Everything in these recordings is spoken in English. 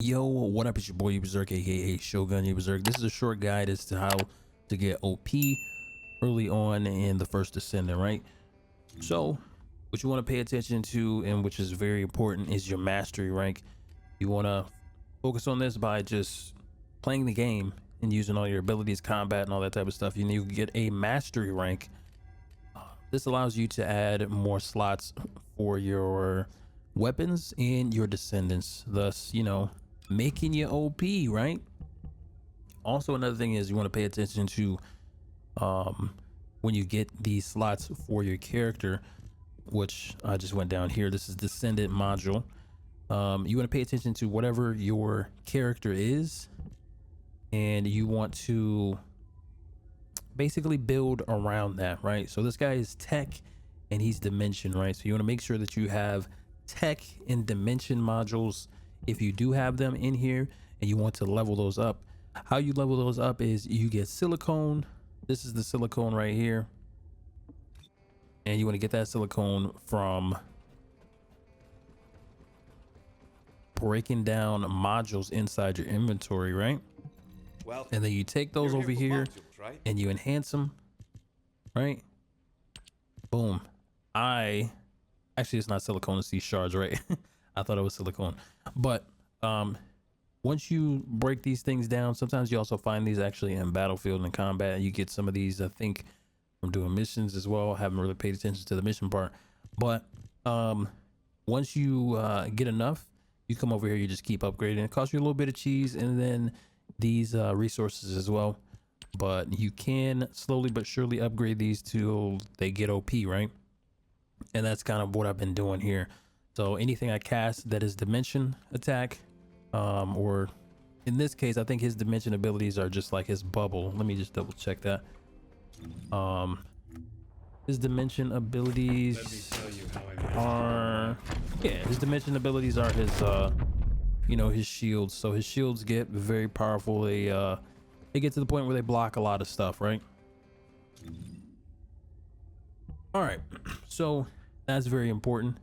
Yo, what up? It's your boy UBEZERK, aka Shogun UBEZERK. This is a short guide as to how to get OP early on in the First Descendant, right? So, what you want to pay attention to, and which is very important, is your mastery rank. You want to focus on this by just playing the game and using all your abilities, combat, and all that type of stuff. You get a mastery rank. This allows you to add more slots for your weapons and your descendants, thus, making you OP, right? Also, another thing is you want to pay attention to when you get these slots for your character, which I just went down here. This is Descendant module. You want to pay attention to whatever your character is, and you want to basically build around that, right? So this guy is tech and he's dimension, right? So you want to make sure that you have tech and dimension modules if you do have them in here, and you want to level those up. How you level those up is you get silicone. This is the silicone right here, and you want to get that silicone from breaking down modules inside your inventory, right? Well, and then you take those over here right? and you enhance them, right? Boom. Actually, it's not silicone, it's these shards, right? I thought it was silicone. But once you break these things down, sometimes you also find these actually in battlefield and combat. You get some of these, I think, from doing missions as well. Haven't really paid attention to the mission part. But once you get enough, you come over here, you just keep upgrading. It costs you a little bit of cheese and then these resources as well. But you can slowly but surely upgrade these till they get OP, right? And that's kind of what I've been doing here. So anything I cast that is dimension attack, or in this case, I think his dimension abilities are just like his bubble. Let me just double check that. His dimension abilities are, his dimension abilities are his, his shields. So his shields get very powerful. They get to the point where they block a lot of stuff, right? All right, so that's very important.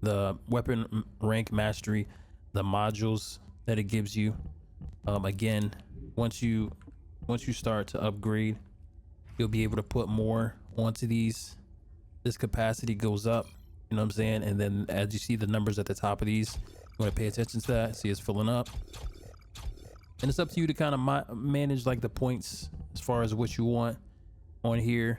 The weapon rank mastery, the modules that it gives you. Again, once you start to upgrade, you'll be able to put more onto these. This capacity goes up, you know what I'm saying? And then as you see the numbers at the top of these, you want to pay attention to that. See, it's filling up. And it's up to you to kind of manage like the points as far as what you want on here.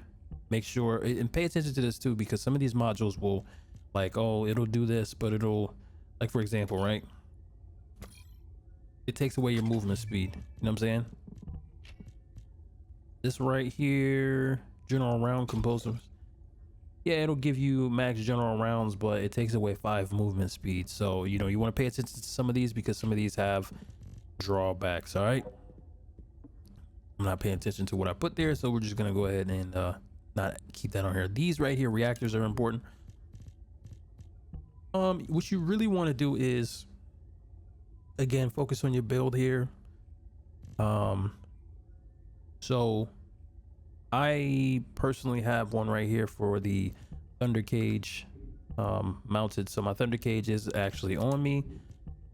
Make sure and pay attention to this too, because some of these modules will like, oh, it'll do this, but it'll, like, for example, right, it takes away your movement speed, you know what I'm saying? This right here, general round composers, yeah, it'll give you max general rounds, but it takes away 5 movement speed. So you want to pay attention to some of these, because some of these have drawbacks. All right, I'm not paying attention to what I put there, so we're just gonna go ahead and not keep that on here. These right here, reactors, are important. What you really want to do is, again, focus on your build here. So I personally have one right here for the thunder cage mounted. So my thunder cage is actually on me,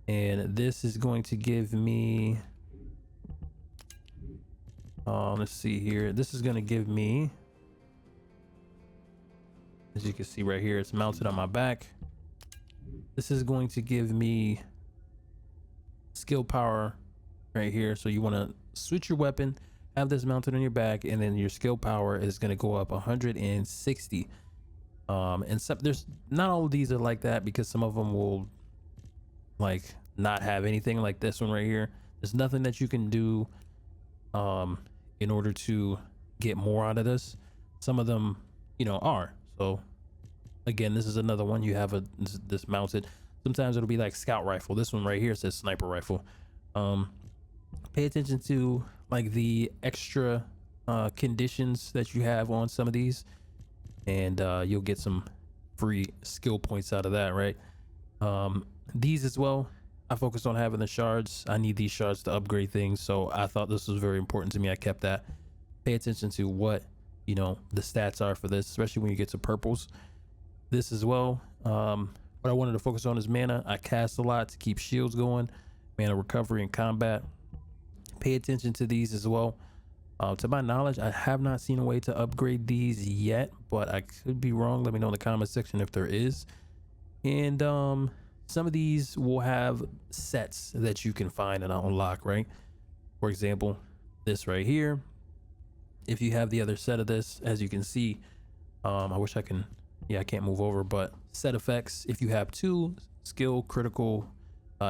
and this is going to give me, let's see here, this is going to give me, as you can see right here, it's mounted on my back. This is going to give me skill power right here. So you want to switch your weapon, have this mounted on your back, and then your skill power is going to go up 160. And some, there's not all of these are like that, because some of them will like not have anything like this one right here. There's nothing that you can do in order to get more out of this. Some of them, are. So again, this is another one. You have this mounted. Sometimes it'll be like scout rifle. This one right here says sniper rifle. Pay attention to like the extra conditions that you have on some of these, and you'll get some free skill points out of that, right? These as well, I focused on having the shards. I need these shards to upgrade things, so I thought this was very important to me. I kept that. Pay attention to what the stats are for this, especially when you get to purples. This as well, what I wanted to focus on is mana. I cast a lot to keep shields going, mana recovery, and combat. Pay attention to these as well. To my knowledge, I have not seen a way to upgrade these yet, but I could be wrong. Let me know in the comment section if there is. And some of these will have sets that you can find and unlock, right? For example, this right here, if you have the other set of this, as you can see, I wish I can, yeah, I can't move over, but set effects, if you have 2, skill critical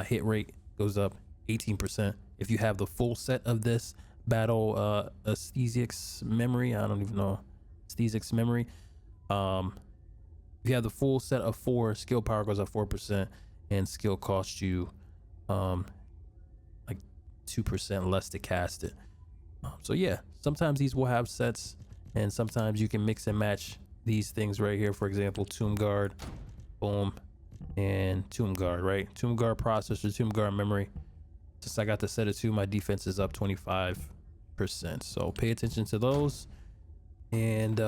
hit rate goes up 18%. If you have the full set of this battle aesthetics memory, I don't even know, aesthetics memory, if you have the full set of 4, skill power goes up 4%, and skill costs you like 2% less to cast it. So yeah, sometimes these will have sets, and sometimes you can mix and match these things right here. For example, Tomb Guard, boom, and Tomb Guard, right? Tomb Guard processor, Tomb Guard memory. Since I got the set of 2, my defense is up 25%. So pay attention to those. And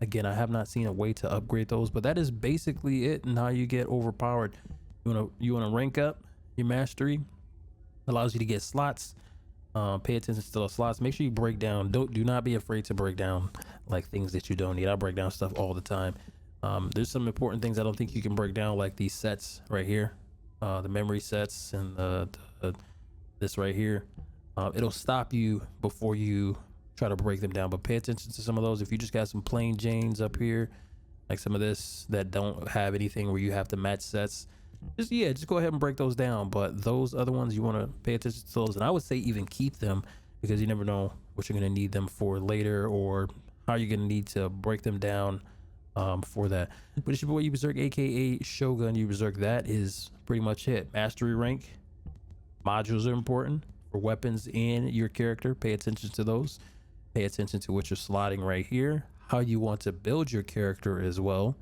again, I have not seen a way to upgrade those, but that is basically it and how you get overpowered. You wanna rank up your mastery. Allows you to get slots. Pay attention to those slots. Make sure you break down. Do not be afraid to break down like things that you don't need. I break down stuff all the time. There's some important things I don't think you can break down, like these sets right here, the memory sets, and this right here. It'll stop you before you try to break them down, but pay attention to some of those. If you just got some plain Janes up here, like some of this that don't have anything where you have to match sets, just go ahead and break those down. But those other ones, you want to pay attention to those, and I would say even keep them, because you never know what you're going to need them for later, or how you're going to need to break them down for that. But it's your boy UBEZERK, aka Shogun UBEZERK. That is pretty much it. Mastery rank modules are important for weapons and your character. Pay attention to those. Pay attention to what you're slotting right here, how you want to build your character as well,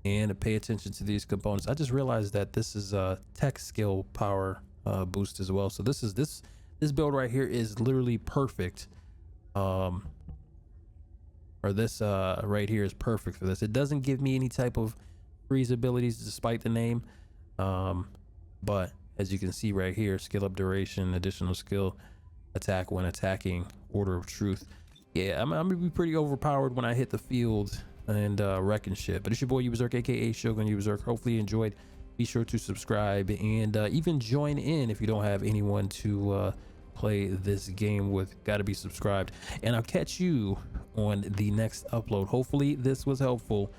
and pay attention to these components. I just realized that this is a tech skill power boost as well. So this build right here is literally perfect. Or this right here is perfect for this. It doesn't give me any type of freeze abilities despite the name, but as you can see right here, skill up duration, additional skill, attack when attacking, order of truth. Yeah, I'm gonna be pretty overpowered when I hit the field and wrecking shit. But it's your boy UBEZERK, aka Shogun UBEZERK. Hopefully you enjoyed. Be sure to subscribe and even join in if you don't have anyone to play this game with. Gotta be subscribed, and I'll catch you on the next upload. Hopefully this was helpful.